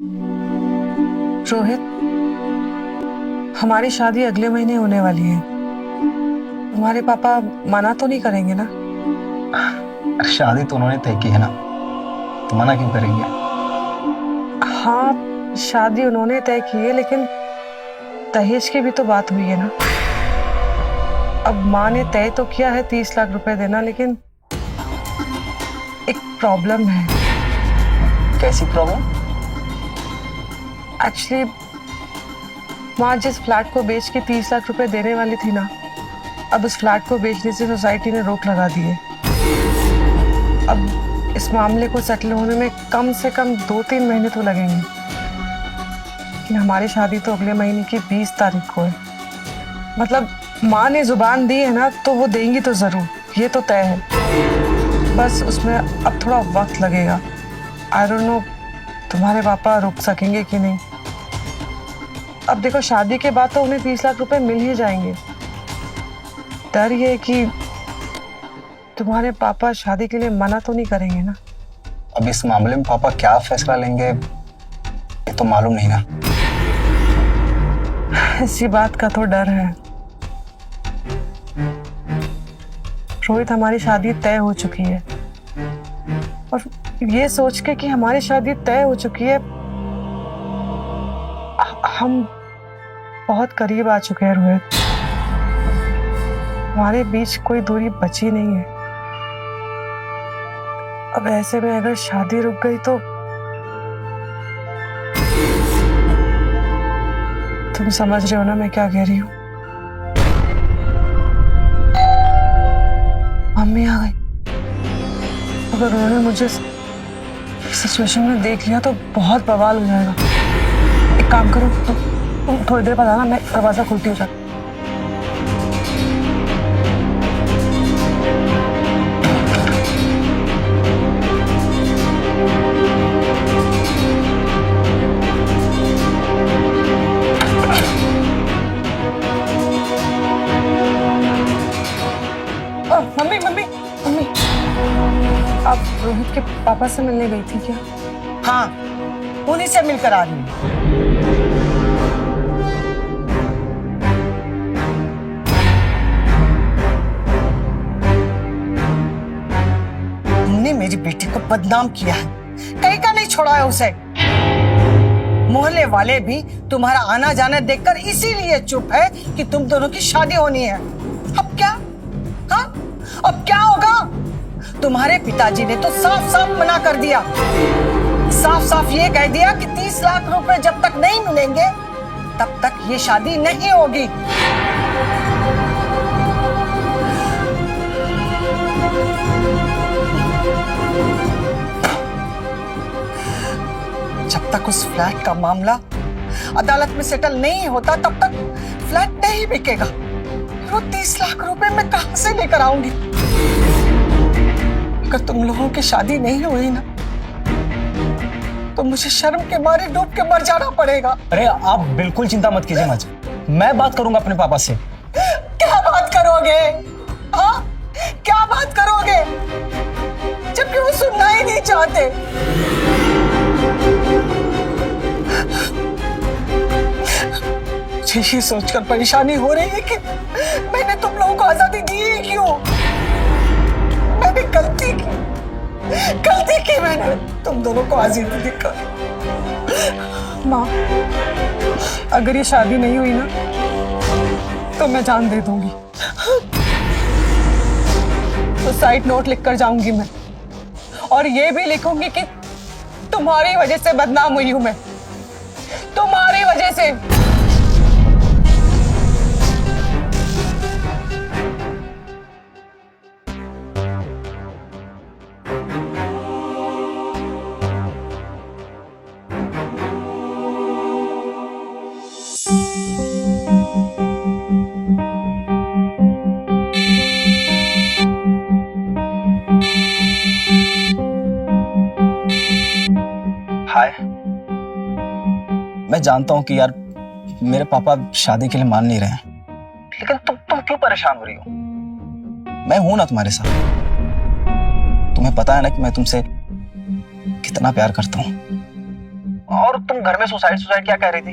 रोहित, हमारी शादी अगले महीने होने वाली है। तुम्हारे पापा मना तो नहीं करेंगे ना? अरे शादी तो उन्होंने तय की है ना, तो मना क्यों करेंगे? हाँ, शादी उन्होंने तय की है, लेकिन दहेज की भी तो बात हुई है ना। अब माँ ने तय तो किया है 30 लाख रुपए देना, लेकिन एक प्रॉब्लम है। कैसी प्रॉब्लम? एक्चुअली माँ जिस फ्लैट को बेच के 30 लाख रुपए देने वाली थी ना, अब उस फ्लैट को बेचने से सोसाइटी ने रोक लगा दी है। अब इस मामले को सेटल होने में कम से कम 2-3 महीने तो लगेंगे। लेकिन हमारी शादी तो अगले महीने की 20 तारीख को है। मतलब माँ ने जुबान दी है ना, तो वो देंगी तो जरूर, ये तो तय है। बस उसमें अब थोड़ा वक्त लगेगा। आई डोंट नो तुम्हारे पापा रुक सकेंगे कि नहीं। अब देखो, शादी के बाद तो उन्हें 30 लाख रुपए मिल ही जाएंगे। डर ये है कि तुम्हारे पापा शादी के लिए मना तो नहीं करेंगे ना। अब इस मामले में पापा क्या फैसला लेंगे ये तो मालूम नहीं ना। इसी बात का तो डर है। रोहित, हमारी शादी तय हो चुकी है, और ये सोच के कि हमारी शादी तय हो चुकी है, हम बहुत करीब आ चुके हैं रोहित। हमारे बीच कोई दूरी बची नहीं है। अब ऐसे में अगर शादी रुक गई तो तुम समझ रहे हो ना मैं क्या कह रही हूँ। मम्मी आ गई। अगर उन्होंने मुझे सिचुएशन में देख लिया तो बहुत बवाल हो जाएगा। एक काम करो, तुम थोड़ी देर बाद आना, मैं दरवाजा खोलती हूँ। मम्मी मम्मी मम्मी, आप रोहित के पापा से मिलने गई थी क्या? हाँ, उन्हीं से मिलकर आ रही हूँ। तुमने मेरी बेटी को बदनाम किया है, कहीं का नहीं छोड़ा है उसे। मोहल्ले वाले भी तुम्हारा आना जाना देखकर इसीलिए चुप है कि तुम दोनों की शादी होनी है। अब क्या? हाँ, अब क्या होगा? तुम्हारे पिताजी ने तो साफ साफ मना कर दिया। साफ साफ ये कह दिया कि 30 लाख रुपए जब तक नहीं मिलेंगे तब तक ये शादी नहीं होगी। जब तक उस फ्लैट का मामला अदालत में सेटल नहीं होता तब तक फ्लैट नहीं बिकेगा। वो 30 लाख रुपए मैं कहां से लेकर आऊंगी? अगर तुम लोगों की शादी नहीं हुई ना, तो मुझे शर्म के मारे डूब के मर जाना पड़ेगा। अरे आप बिल्कुल चिंता मत कीजिए माँ जी, मैं बात करूंगा अपने पापा से। क्या बात करोगे? हाँ, क्या बात करोगे, जबकि वो सुनना ही नहीं चाहते। मुझे ये सोचकर परेशानी हो रही है कि मैंने तुम लोगों को आजादी दी ही क्यों? मैंने गलती की मैंने तुम दोनों को आजादी देकर। माँ, अगर ये शादी नहीं हुई ना तो मैं जान दे दूंगी। सुसाइड नोट लिखकर जाऊंगी मैं, और ये भी लिखूंगी कि तुम्हारी वजह से बदनाम हुई हूं मैं, तुम्हारी वजह से। हाय, मैं जानता हूँ कि यार मेरे पापा शादी के लिए मान नहीं रहे हैं, लेकिन तुम क्यों परेशान हो रही हो? मैं हूं ना तुम्हारे साथ। तुम्हें पता है ना कि मैं तुमसे कितना प्यार करता हूँ, और तुम घर में सुसाइड सुसाइड क्या कह रही थी?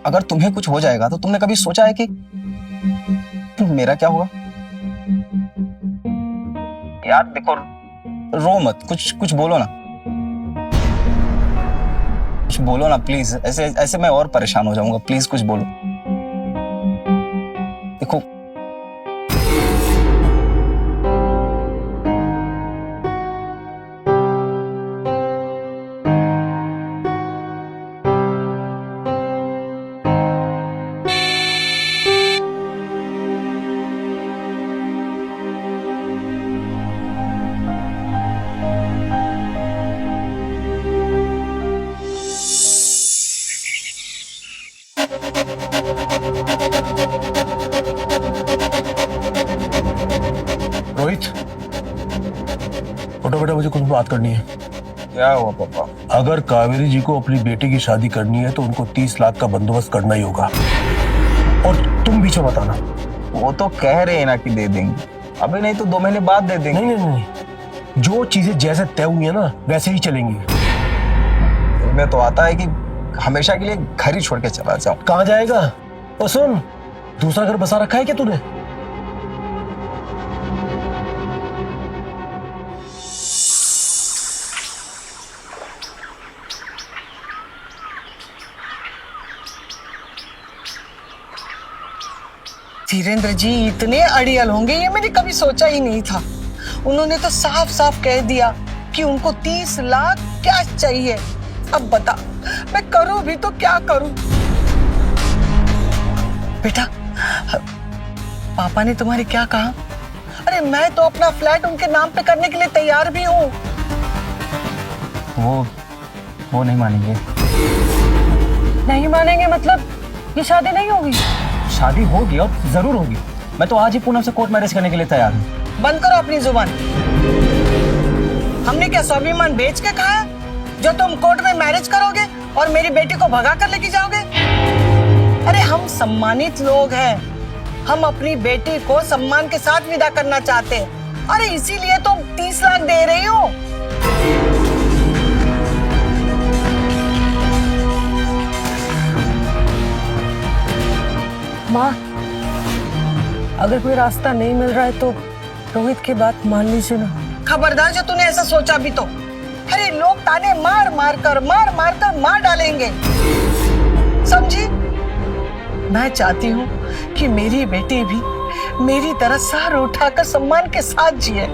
अगर तुम्हें कुछ हो जाएगा तो तुमने कभी सोचा है कि मेरा क्या होगा? यार देखो, रो मत, कुछ बोलो ना, कुछ बोलो ना प्लीज। ऐसे ऐसे मैं और परेशान हो जाऊंगा। प्लीज कुछ बोलो। देखो, रोहित, उठो बेटा, मुझे कुछ बात करनी है। क्या हुआ पापा? अगर कावेरी जी को अपनी बेटी की शादी करनी है तो उनको 30 लाख का बंदोबस्त करना ही होगा, और तुम बीच में बताना। वो तो कह रहे हैं ना कि दे देंगे, अभी नहीं तो 2 महीने बाद दे देंगे। नहीं नहीं नहीं, जो चीजें जैसे तय हुई है ना वैसे ही चलेंगी। मैं तो आता है कि हमेशा के लिए घर ही छोड़ के चला जाऊं। कहाँ जाएगा? और सुन, दूसरा घर बसा रखा है क्या तूने? धीरेन्द्र जी इतने अड़ियल होंगे ये मैंने कभी सोचा ही नहीं था। उन्होंने तो साफ साफ कह दिया कि उनको 30 लाख क्या चाहिए। अब बता मैं करूं भी तो क्या करूं? बेटा, पापा ने तुम्हारे क्या कहा? अरे मैं तो अपना फ्लैट उनके नाम पे करने के लिए तैयार भी हूँ। वो नहीं मानेंगे। नहीं मानेंगे मतलब ये शादी नहीं होगी? शादी होगी और जरूर होगी। मैं तो आज ही पूनम से कोर्ट मैरिज करने के लिए तैयार हूँ। बंद करो अपनी जुबान। हमने क्या स्वाभिमान बेच के खाया जो तुम कोर्ट में मैरिज करोगे और मेरी बेटी को भगा कर लेके जाओगे? अरे हम सम्मानित लोग हैं, हम अपनी बेटी को सम्मान के साथ विदा करना चाहते हैं। अरे इसीलिए तो 30 लाख दे रही हो। माँ, अगर कोई रास्ता नहीं मिल रहा है तो रोहित की बात मान लीजिए ना। खबरदार जो तूने ऐसा सोचा भी तो। अरे लोग ताने मार मार कर मार डालेंगे, समझी? मैं चाहती हूँ कि मेरी बेटी भी मेरी तरह सर उठाकर सम्मान के साथ जिए।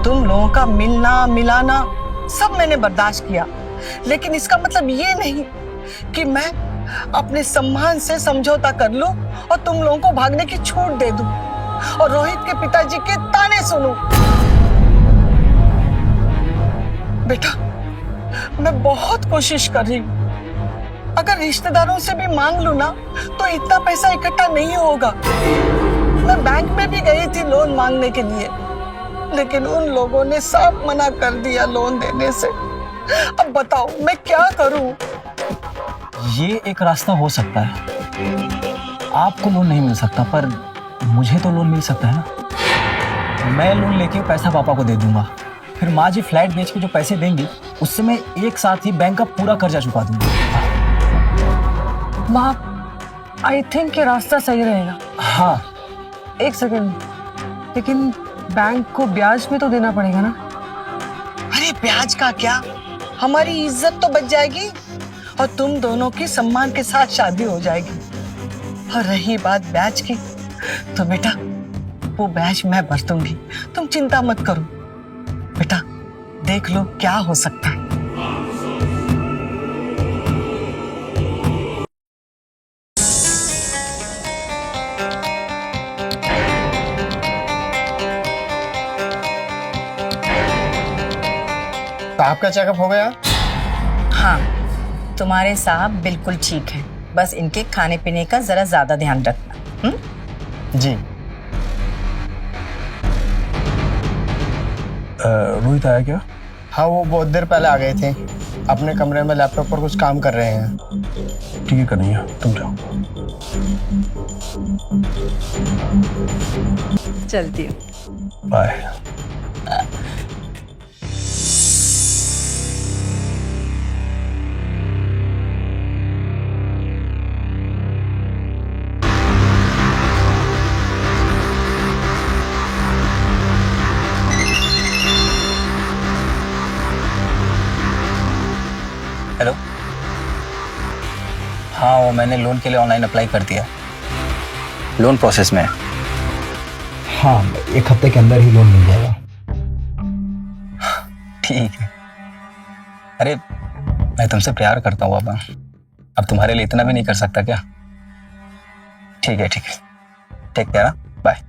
तुम लोगों का मिलना मिलाना सब मैंने बर्दाश्त किया, लेकिन इसका मतलब ये नहीं कि मैं अपने सम्मान से समझौता कर लूं और तुम लोगों को भागने की छूट दे दूं और रोहित के पिताजी के ताने सुनूं। बेटा, मैं बहुत कोशिश कर रही हूं। अगर रिश्तेदारों से भी मांग लूं ना तो इतना पैसा इकट्ठा नहीं होगा। मैं बैंक में भी गई थी लोन मांगने के लिए, लेकिन उन लोगों ने सब मना कर दिया लोन देने से। अब बताओ मैं क्या करूं? ये एक रास्ता हो सकता है। आपको लोन नहीं मिल सकता पर मुझे तो लोन मिल सकता है ना। मैं लोन लेके पैसा पापा को दे दूंगा, फिर माँ जी फ्लैट बेच के जो पैसे देंगी उससे मैं एक साथ ही बैंक का पूरा कर्जा चुका दूंगा। माँ, आई थिंक ये रास्ता सही रहेगा। हाँ, 1 सेकेंड, लेकिन बैंक को ब्याज में तो देना पड़ेगा ना? अरे ब्याज का क्या, हमारी इज्जत तो बच जाएगी और तुम दोनों की सम्मान के साथ शादी हो जाएगी। और रही बात ब्याज की, तो बेटा वो ब्याज मैं भर दूंगी, तुम चिंता मत करो। बेटा देख लो क्या हो सकता है। साहब का चेकअप हो गया? हाँ, तुम्हारे साहब बिल्कुल ठीक है, बस इनके खाने पीने का जरा ज्यादा ध्यान रखना। जी। रोहित आया क्या? हाँ, वो बहुत देर पहले आ गए थे, अपने कमरे में लैपटॉप पर कुछ काम कर रहे हैं। ठीक है कन्हैया, तुम जाओ। चलती हूँ। बाय। हेलो। हाँ, वो मैंने लोन के लिए ऑनलाइन अप्लाई कर दिया, लोन प्रोसेस में है। हाँ, 1 हफ्ते के अंदर ही लोन मिल जाएगा। ठीक है। अरे मैं तुमसे प्यार करता हूँ बाबा, अब तुम्हारे लिए इतना भी नहीं कर सकता क्या? ठीक है, टेक केयर, बाय।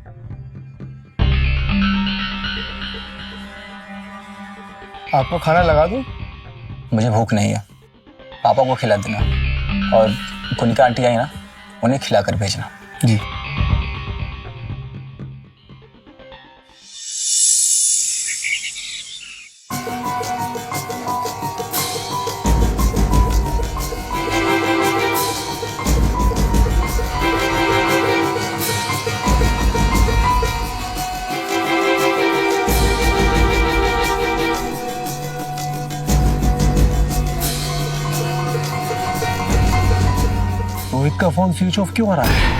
आपको खाना लगा दूं? मुझे भूख नहीं है, पापा को खिला देना, और कुनिका आंटी आई ना, उन्हें खिला कर भेजना। जी। रोहित का फोन स्विच ऑफ क्यों आ रहा है?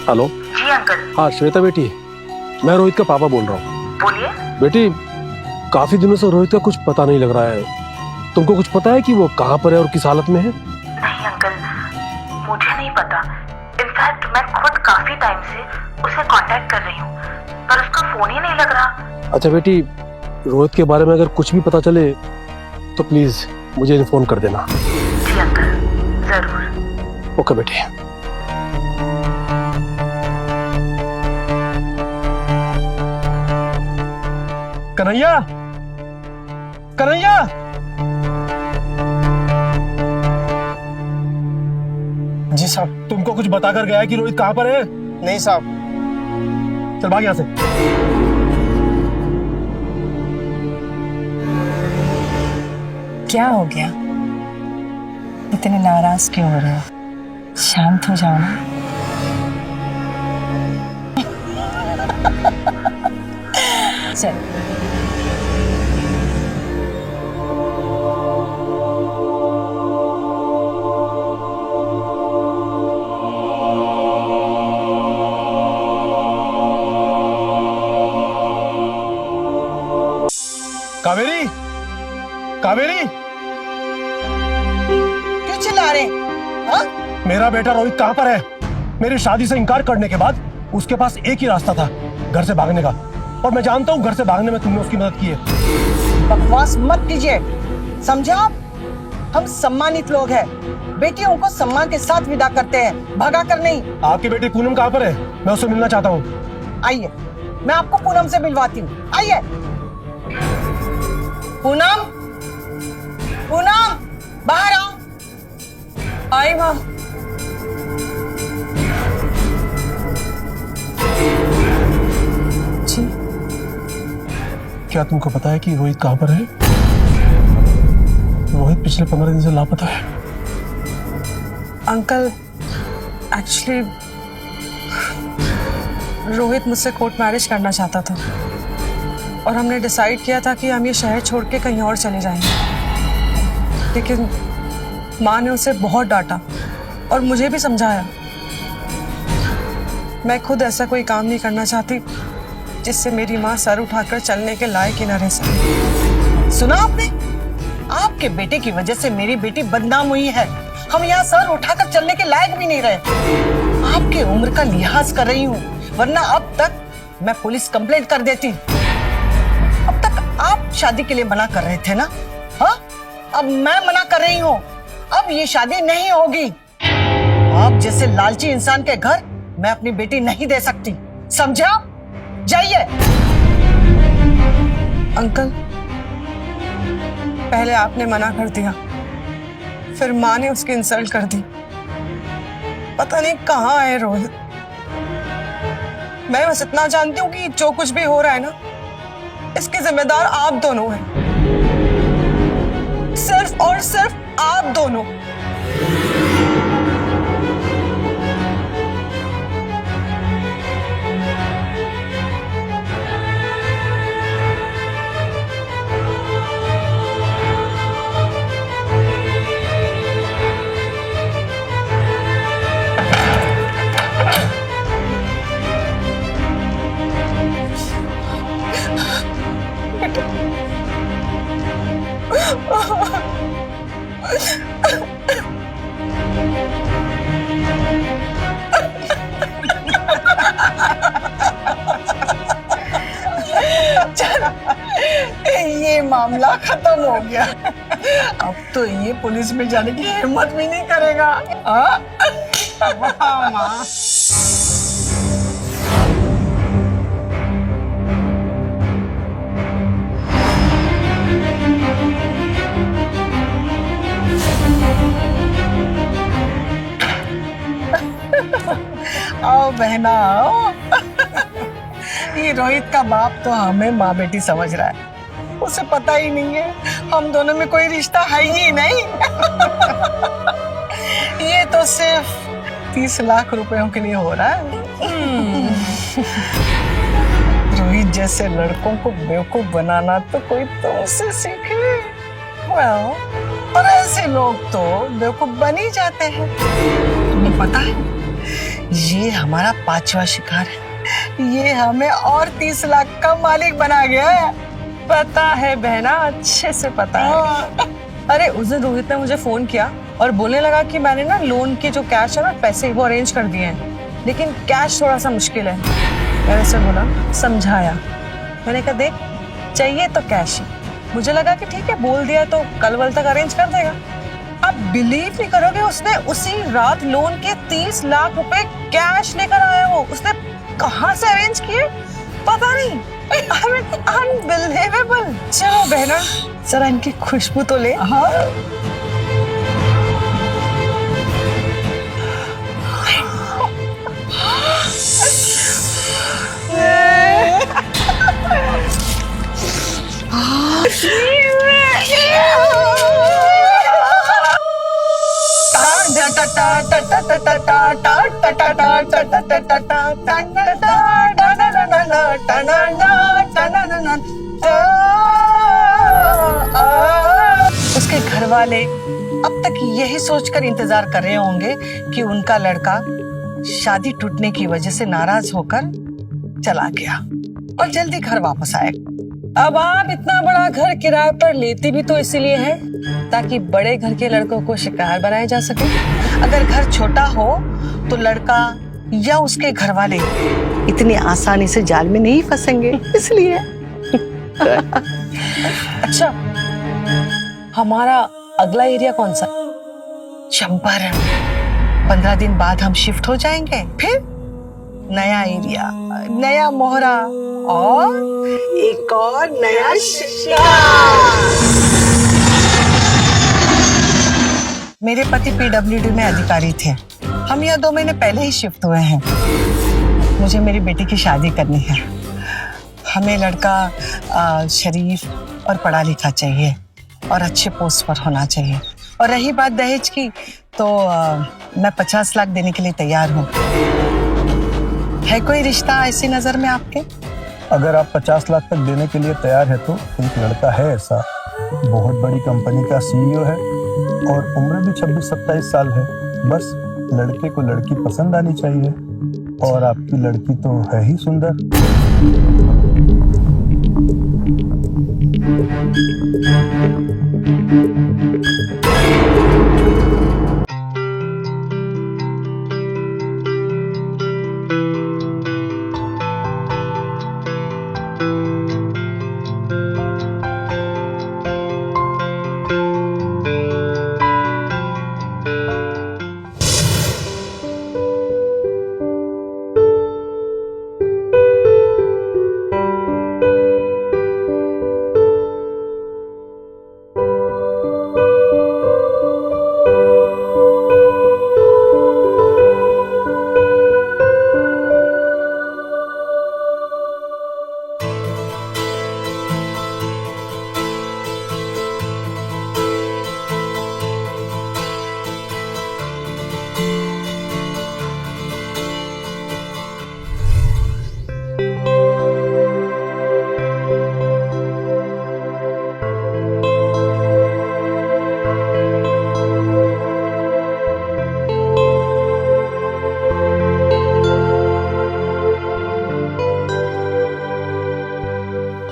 हेलो। जी अंकल। हाँ श्वेता बेटी, मैं रोहित का पापा बोल रहा हूँ। बोलिए। बेटी, काफी दिनों से रोहित का कुछ पता नहीं लग रहा है। तुमको कुछ पता है कि वो कहाँ पर है और किस हालत में है? नहीं अंकल, मुझे नहीं पता। इनफैक्ट मैं खुद काफी टाइम से उसे कांटेक्ट कर रही हूँ, पर उसका फोन ही नहीं लग रहा। अच्छा बेटी, रोहित के बारे में अगर कुछ भी पता चले तो प्लीज मुझे इन्फॉर्म कर देना। जी अंकल, जरूर। ओके बेटी। कन्हैया, कन्हैया, जी साहब। तुमको कुछ बताकर गया है कि रोहित कहाँ पर है? नहीं साहब। चल भाग यहाँ से। क्या हो गया? इतने नाराज क्यों हो रहे हो? शांत हो जाओ ना। चल। कावेरी, कावेरी, क्यों चिल्ला रहे? हाँ? मेरा बेटा रोहित कहाँ पर है? मेरी शादी से इनकार करने के बाद उसके पास एक ही रास्ता था, घर से भागने का, और मैं जानता हूँ घर से भागने में तुमने उसकी मदद की है। बकवास मत कीजिए, समझा आप? हम सम्मानित लोग हैं, बेटियों को सम्मान के साथ विदा करते हैं, भगा कर नहीं। आपकी बेटी पूनम कहाँ पर है? मैं उससे मिलना चाहता हूँ। आइए, मैं आपको पूनम से मिलवाती हूँ। आइए। पूनम, पूनम, बाहर आओ। आई माँ। जी। क्या तुमको पता है कि रोहित कहाँ पर है? रोहित पिछले 15 दिन से लापता है। अंकल, एक्चुअली रोहित मुझसे कोर्ट मैरिज करना चाहता था, और हमने डिसाइड किया था कि हम ये शहर छोड़ के कहीं और चले जाएंगे, लेकिन माँ ने उसे बहुत डांटा और मुझे भी समझाया। मैं खुद ऐसा कोई काम नहीं करना चाहती जिससे मेरी माँ सर उठाकर चलने के लायक ही न रह सके। सुना आपने? आपके बेटे की वजह से मेरी बेटी बदनाम हुई है। हम यहाँ सर उठाकर चलने के लायक भी नहीं रहे। आपके उम्र का लिहाज कर रही हूँ, वरना अब तक मैं पुलिस कंप्लेंट कर देती। अब तक आप शादी के लिए मना कर रहे थे ना? हाँ, अब मैं मना कर रही हूँ। अब ये शादी नहीं होगी। आप जैसे लालची इंसान के घर मैं अपनी बेटी नहीं दे सकती, समझा? जाइए। अंकल, पहले आपने मना कर दिया, फिर माँ ने उसकी इंसल्ट कर दी। पता नहीं कहाँ है रोहित। मैं बस इतना जानती हूँ कि जो कुछ भी हो रहा है ना, इसके जिम्मेदार आप दोनों हैं, सिर्फ और सिर्फ आप दोनों। मामला खत्म हो गया। अब तो ये पुलिस में जाने की हिम्मत भी नहीं करेगा। हाँ? वाह, माँ। आओ बहना आओ। ये रोहित का बाप तो हमें माँ बेटी समझ रहा है, उसे पता ही नहीं है हम दोनों में कोई रिश्ता है ही नहीं। ये तो सिर्फ 30 लाख रुपयों के लिए हो रहा है। रोहित जैसे लड़कों को बेवकूफ बनाना तो कोई तुमसे सीखे। well, और ऐसे लोग तो बेवकूफ बन ही जाते हैं। तुम्हें पता है ये हमारा 5वां शिकार है। ये हमें और 30 लाख का मालिक बना गया है। पता है बहना, अच्छे से पता है। अरे उस दिन रोहित ने मुझे फोन किया और बोलने लगा कि मैंने ना लोन के जो कैश है ना पैसे वो अरेंज कर दिए हैं, लेकिन कैश थोड़ा सा मुश्किल है। मैंने उसे बोला, समझाया। मैंने कहा देख चाहिए तो कैश ही। मुझे लगा कि ठीक है बोल दिया तो कल वल तक अरेंज कर देगा। आप बिलीव नहीं करोगे, उसने उसी रात लोन के 30 लाख रुपए कैश लेकर आया। वो उसने कहाँ से अरेंज किए पता नहीं। अनबिलीवेबल। चलो बहना जरा इनकी खुशबू तो ले। हाँ उसके घर वाले अब तक यही सोचकर इंतजार कर रहे होंगे कि उनका लड़का शादी टूटने की वजह से नाराज होकर चला गया और जल्दी घर वापस आएगा। अब आप इतना बड़ा घर किराए पर लेते भी तो इसीलिए है ताकि बड़े घर के लड़कों को शिकार बनाया जा सके। अगर घर छोटा हो तो लड़का या उसके घर वाले इतनी आसानी से जाल में नहीं फंसेंगे, इसलिए। अच्छा हमारा अगला एरिया कौन सा? चंपारण। 15 दिन बाद हम शिफ्ट हो जाएंगे, फिर नया एरिया, नया मोहरा और एक और नया शिकार। मेरे पति पीडब्ल्यूडी में अधिकारी थे। हम यहाँ 2 महीने पहले ही शिफ्ट हुए हैं। मुझे मेरी बेटी की शादी करनी है। हमें लड़का शरीफ और पढ़ा लिखा चाहिए और अच्छे पोस्ट पर होना चाहिए। और रही बात दहेज की तो मैं 50 लाख देने के लिए तैयार हूँ। है कोई रिश्ता ऐसी नजर में आपके? अगर आप 50 लाख तक देने के लिए तैयार है तो एक लड़का है ऐसा, बहुत बड़ी कंपनी का सीईओ है और उम्र भी 26-27 साल है। बस लड़के को लड़की पसंद आनी चाहिए और आपकी लड़की तो है ही सुंदर।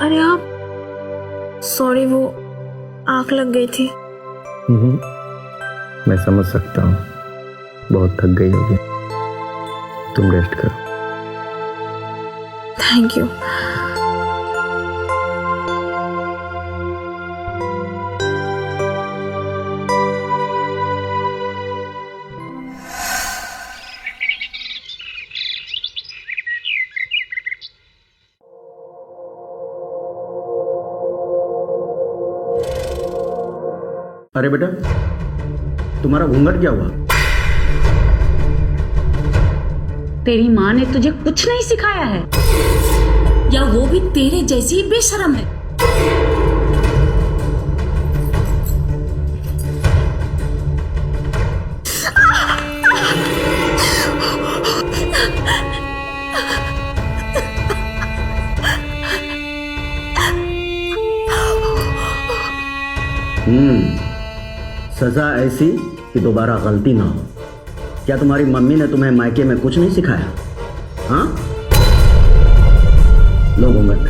अरे आप सॉरी, वो आंख लग गई थी। मैं समझ सकता हूँ, बहुत थक गई होगी। तुम रेस्ट करो। Thank you. अरे बेटा, तुम्हारा घूंघट क्या हुआ? तेरी माँ ने तुझे कुछ नहीं सिखाया है, या वो भी तेरे जैसी ही बेशरम है? सजा ऐसी कि दोबारा गलती ना हो। क्या तुम्हारी मम्मी ने तुम्हें मायके में कुछ नहीं सिखाया? हाँ, लो घूंघट।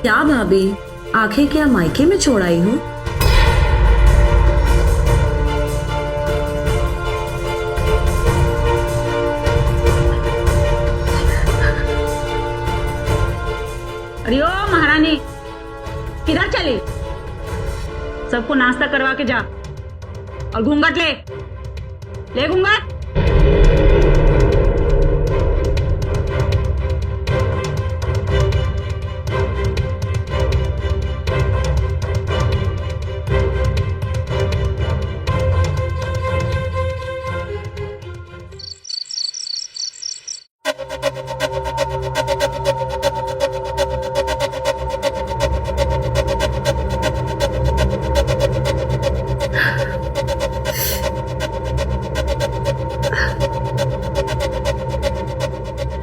क्या भाभी, आंखें क्या मायके में छोड़ आई हो? अरे ओ महारानी, किधर चली? सबको नाश्ता करवा के जा और घूंघट ले घूंघट।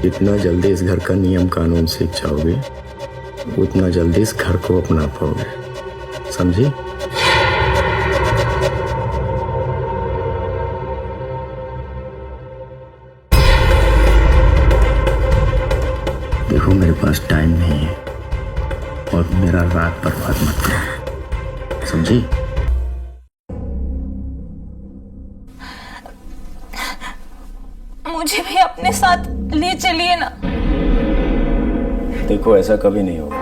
जितना जल्दी इस घर का नियम कानून सीख जाओगे, उतना जल्दी इस घर को अपना पाओगे, समझी? देखो, मेरे पास टाइम नहीं है और मेरा रात बर्बाद मत करो, समझी? मुझे भी अपने साथ ले चलिए ना। देखो, ऐसा कभी नहीं होगा।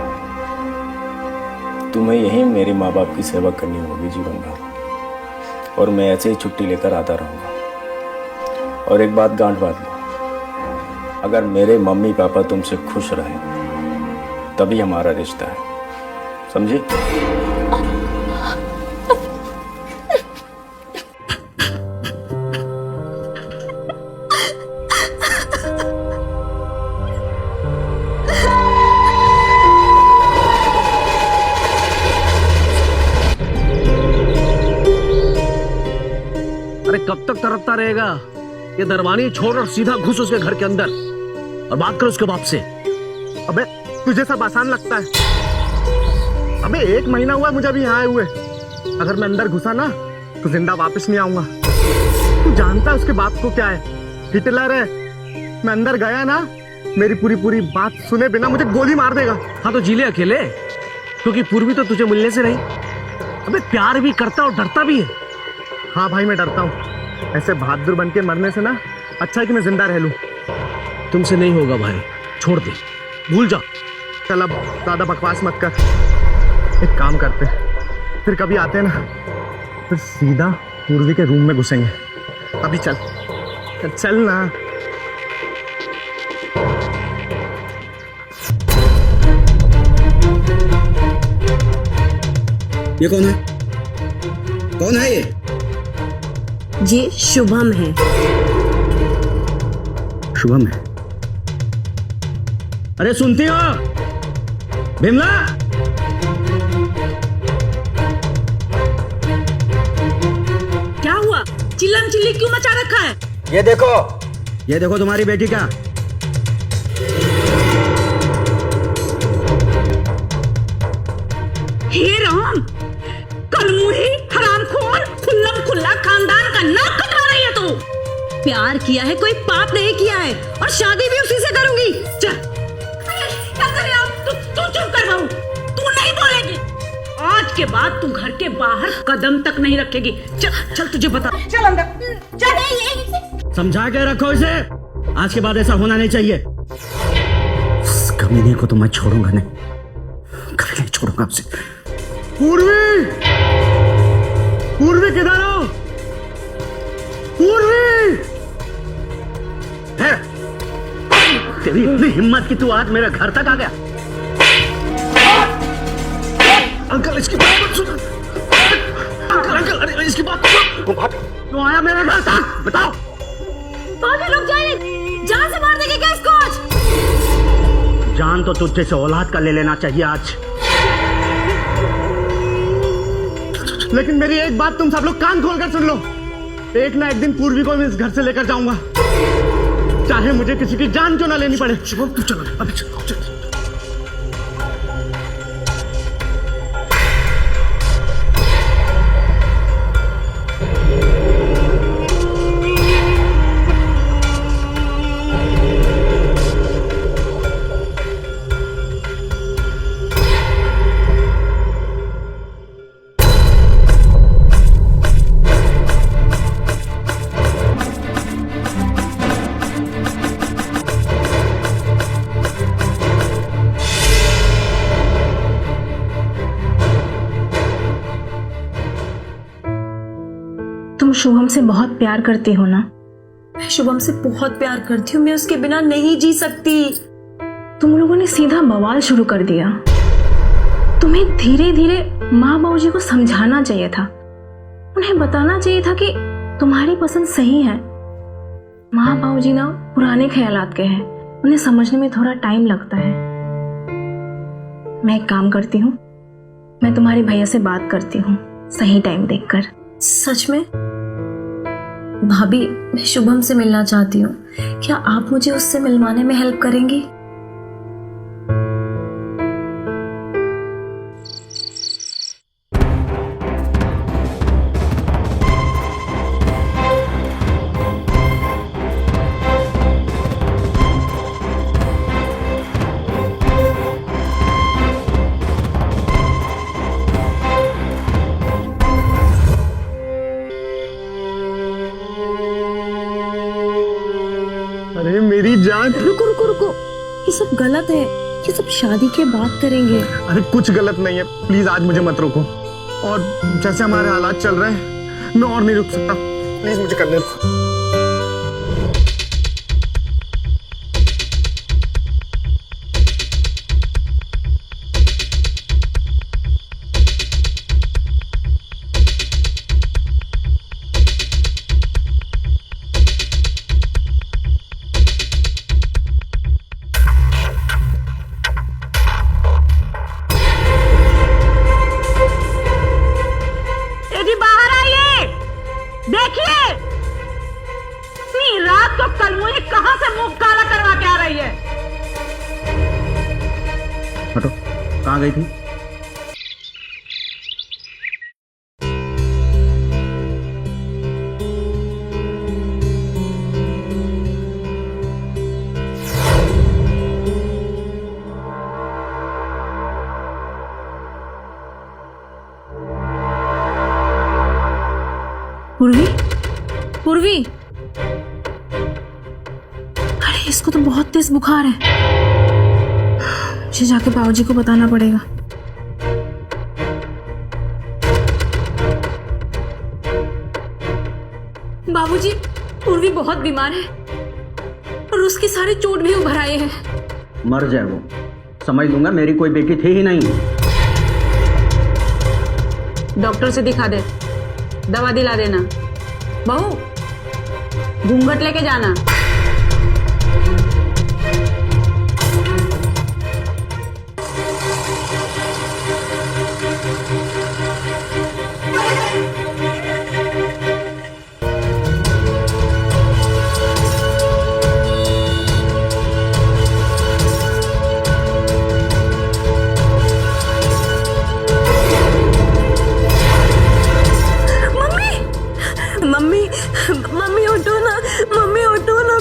तुम्हें यही मेरे माँ बाप की सेवा करनी होगी जीवन भर, और मैं ऐसे ही छुट्टी लेकर आता रहूंगा। और एक बात गांठ बांध लो, अगर मेरे मम्मी पापा तुमसे खुश रहे तभी हमारा रिश्ता है, समझी? कब तक तड़पता रहेगा? ये दरवानी छोड़ और सीधा घुस उसके घर के अंदर और बात कर उसके बाप से। अबे तुझे सब आसान लगता है। अबे 1 महीना हुआ मुझे अभी यहाँ आए हुए। अगर मैं अंदर घुसा ना तो जिंदा वापस नहीं आऊंगा। तू जानता है उसके बाप को क्या है? हिटलर है। मैं अंदर गया ना, मेरी पूरी बात सुने बिना मुझे गोली मार देगा। हाँ तो जी ले अकेले, क्योंकि पूर्वी तो तुझे मिलने से नहीं। अबे प्यार भी करता और डरता भी है। हाँ भाई, मैं डरता हूँ। ऐसे बहादुर बन के मरने से ना अच्छा है कि मैं जिंदा रह लूं। तुमसे नहीं होगा भाई, छोड़ दे, भूल जा। चल अब ज्यादा बकवास मत कर। एक काम करते, फिर कभी आते हैं ना, फिर सीधा पूर्वी के रूम में घुसेंगे। अभी चल चल ना। ये कौन है? कौन है ये? ये शुभम है। शुभम है? अरे सुनती हो बिमला? क्या हुआ? चिल्लम चिल्ली क्यों मचा रखा है? ये देखो तुम्हारी बेटी का। हे राम, कलमुही, हरामखोर, खुल्लम खुल्ला खानदान का नाक कटवा रही है तू। प्यार किया है, कोई पाप नहीं किया है, और शादी भी उसी से करूंगी। चल, क्या करे आप? तू चुप कर बहू, तू नहीं बोलेगी। आज के बाद तू घर के बाहर कदम तक नहीं रखेगी। चल चल, तुझे बता। चल अंदर, चल। समझा के रखो इसे। आज के बाद ऐसा होना नहीं चाहिए। इस कमीने को तो मैं छोड़ूंगा नहीं, कभी नहीं छोड़ूंगा उसे। पूर्वी, पूर्वी किधर हो? पूर्वी, तेरी इतनी हिम्मत कि तू आज मेरे घर तक आ गया। अंकल इसकी बात मत सुनो। अंकल अरे इसकी बात सुनो। क्यों आया मेरे घर तक बताओ। भाभी रुक जाइए, जान से मार देंगे क्या इसको आज? जान तो तुझे से औलाद का ले लेना चाहिए आज। लेकिन मेरी एक बात तुम सब लोग कान खोलकर सुन लो, एक ना एक दिन पूर्वी को मैं इस घर से लेकर जाऊंगा, चाहे मुझे किसी की जान क्यों ना लेनी पड़े। शुभम तू चलो अभी चलो। तुम शुभम से बहुत प्यार करती हो ना? मैं शुभम से बहुत प्यार करती हूँ, मैं उसके बिना नहीं जी सकती। तुम लोगों ने सीधा बवाल शुरू कर दिया। तुम्हें धीरे धीरे माँ बाबूजी को समझाना चाहिए था, उन्हें बताना चाहिए था कि तुम्हारी पसंद सही है। माँ बाबूजी ना पुराने ख्यालात के हैं, उन्हें समझने में थोड़ा टाइम लगता है। मैं एक काम करती हूँ, मैं तुम्हारे भैया से बात करती हूँ सही टाइम देखकर। सच में? भाभी मैं शुभम से मिलना चाहती हूँ, क्या आप मुझे उससे मिलवाने में हेल्प करेंगी? अरे मेरी जान। रुको रुको रुको, ये सब गलत है, ये सब शादी के बाद करेंगे। अरे कुछ गलत नहीं है, प्लीज आज मुझे मत रोको। और जैसे हमारे हालात चल रहे हैं मैं और नहीं रुक सकता, प्लीज मुझे करने दो। बाहर आइए, देखिए इतनी रात को कलमुही कहां से मुंह काला करवा के आ रही है। हटो, कहां गई थी? पूर्वी, पूर्वी, अरे इसको तो बहुत तेज बुखार है, मुझे जाके बाबूजी को बताना पड़ेगा। बाबूजी, पूर्वी बहुत बीमार है और उसके सारे चोट भी उभर आए हैं। मर जाए वो, समझ लूंगा, मेरी कोई बेटी थी ही नहीं। डॉक्टर से दिखा दे, दवा दिला देना। बहू, घूंघट लेके जाना। मम्मी उठो ना, मम्मी उठो ना।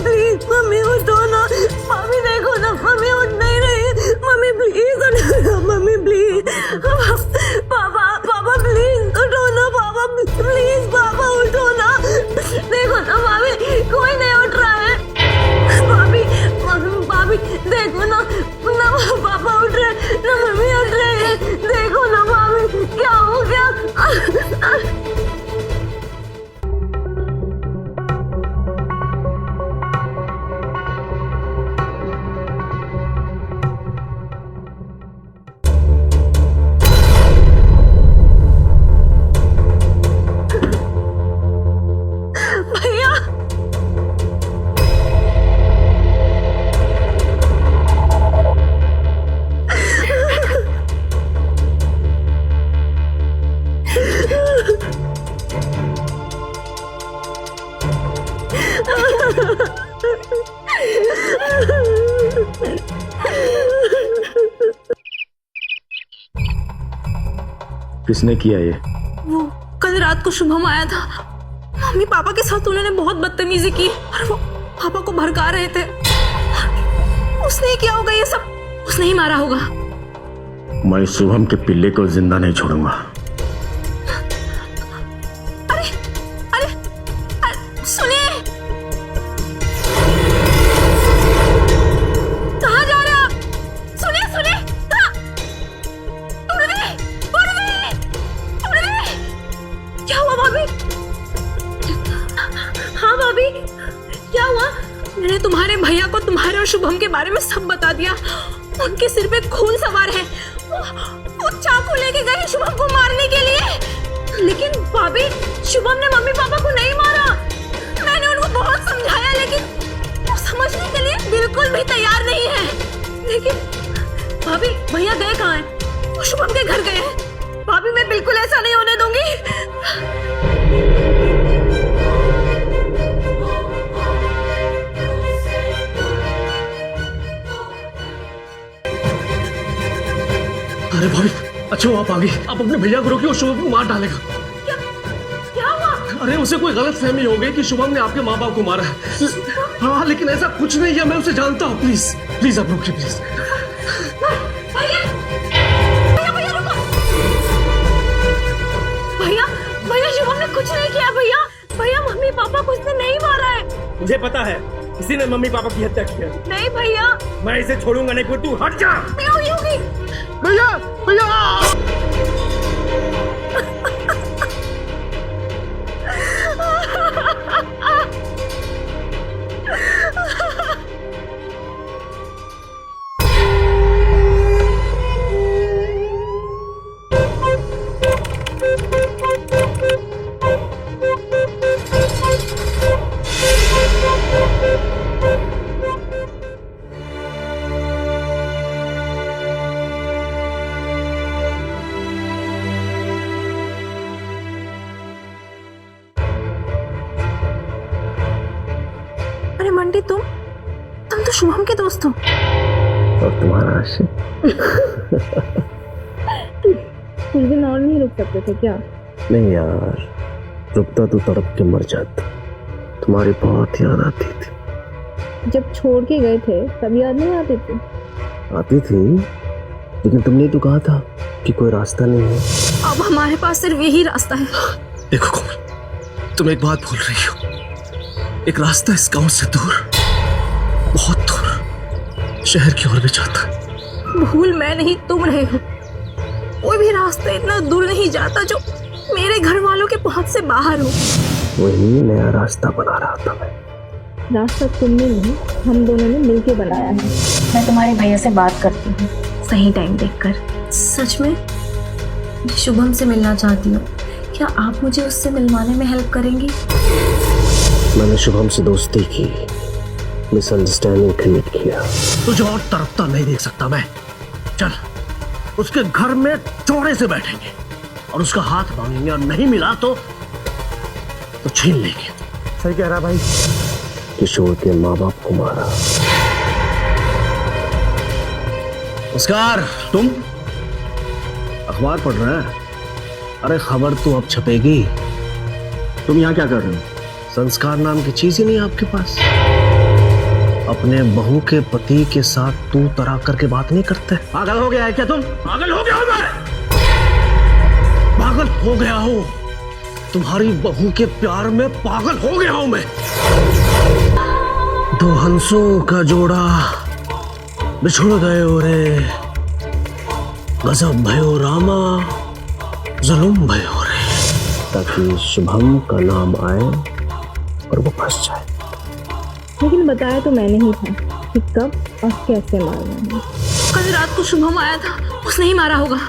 किसने किया ये? वो कल रात को शुभम आया था। मम्मी पापा के साथ उन्होंने बहुत बदतमीजी की और वो पापा को भड़का रहे थे। उसने ही किया होगा ये सब, उसने ही मारा होगा। मैं शुभम के पिल्ले को जिंदा नहीं छोड़ूंगा। अरे अरे सुनिए, कहाँ जा रहे हो आप? सुनिए सुनिए, क्या हुआ भाभी? हाँ भाभी, क्या हुआ? मैंने तुम्हारे भैया को तुम्हारे और शुभम के बारे में सब बता दिया। उनके सिर पे खून सवार है। वो चाकू लेके गए शुभम को मारने के लिए, लेकिन भाभी शुभम ने मम्मी पापा को नहीं मारा। मैंने उनको बहुत समझाया, लेकिन वो समझने के लिए बिल्कुल भी तैयार नहीं है। लेकिन भाभी भैया गए कहाँ हैं? वो शुभम के घर गए हैं। भाभी मैं बिल्कुल ऐसा नहीं होने दूंगी। अरे भाई, अच्छा वो आप आ गई। आप अपने भैया को रोकिए, वो शुभम को मार डालेगा। क्या हुआ? अरे उसे कोई गलत फहमी हो गई कि शुभम ने आपके माँ बाप को मारा है। हाँ लेकिन ऐसा कुछ नहीं है, मैं उसे जानता हूँ। प्लीज प्लीज आप रुकिए प्लीज। भैया भैया शुभम ने कुछ नहीं किया। भैया भैया मम्मी पापा को उसने नहीं मारा है। मुझे पता है किसी ने मम्मी पापा की हत्या की है। नहीं भैया, मैं इसे छोड़ूंगा नहीं। फिर तू हट जा। मैं हुई होगी। भैया भैया अरे मंडी, तुम तो शुभम के दोस्त हो। और तुम्हारा आशिक? कुछ दिन और नहीं रुक सकते थे क्या? नहीं यार, रुकता तो तड़प के मर जाता। तुम्हारी बहुत याद आती थी। जब छोड़ के गए थे तब याद नहीं आती थी? आती थी, लेकिन तुमने तो कहा था कि कोई रास्ता नहीं है। अब हमारे पास सिर्फ यही रास्ता है। देखो कोमल, तुम एक बात भूल रही हो। एक रास्ता इस गांव से दूर, बहुत दूर, शहर की ओर भी जाता है। भूल मैं नहीं तुम रहे हो। कोई भी रास्ता इतना दूर नहीं जाता जो मेरे घर वालों के पहुंच से बाहर हो। वही नया रास्ता बना रहा था मैं। रास्ता तुमने नहीं, हम दोनों ने मिलके बनाया है। मैं तुम्हारे भैया से बात करती हूँ सही टाइम देखकर। सच में मैं शुभम से मिलना चाहती हूँ। क्या आप मुझे उससे मिलवाने में हेल्प करेंगी? मैंने शुभम से दोस्ती की, मिसअंडरस्टैंडिंग क्रिएट किया। तुझे और तरफता नहीं देख सकता मैं। चल उसके घर में चौड़े से बैठेंगे और उसका हाथ मांगेंगे, और नहीं मिला तो छीन लेंगे। सही कह रहा भाई। किशोर के माँ बाप को मारा। नमस्कार। तुम अखबार पढ़ रहे हैं? अरे खबर तो अब छपेगी। तुम यहाँ क्या कर रहे हो? संस्कार नाम की चीज ही नहीं आपके पास? अपने बहू के पति के साथ तू तराक करके बात नहीं करते? पागल हो गया है क्या तुम? पागल हो गया हो मैं? पागल हो गया हो? तुम्हारी बहू के प्यार में पागल हो गया हूं मैं। दो हंसों का जोड़ा बिछुड़ गए हो रे, गजब भयो रामा, जुल्म भयो रे। ताकि शुभम का नाम आए और वो फंस जाए। लेकिन बताया तो मैंने ही था कि कब और कैसे मारना है। कल रात को शुभम आया था, उसने ही मारा होगा।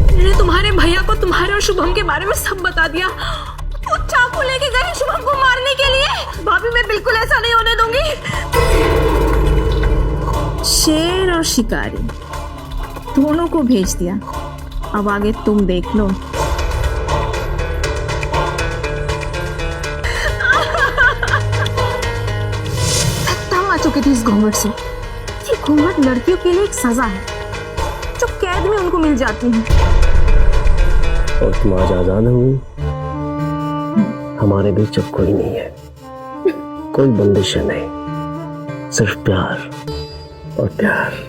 मैंने तुम्हारे भैया को तुम्हारे और शुभम के बारे में सब बता दिया। वो चाकू लेके गए शुभम को मारने के लिए। भाभी मैं बिल्कुल ऐसा नहीं होने दूंगी। शेर और शिकारी दोनों को भेज दिया। अब आगे तुम देख लो। आ चुकी थी इस घूंघट से। ये घूंघट लड़कियों के लिए एक सजा है। जो कैद में उनको मिल जाती हैं। और तुम आज आजाद हुई, हमारे बीच अब कोई नहीं है, कोई बंदिशें नहीं, सिर्फ प्यार और प्यार।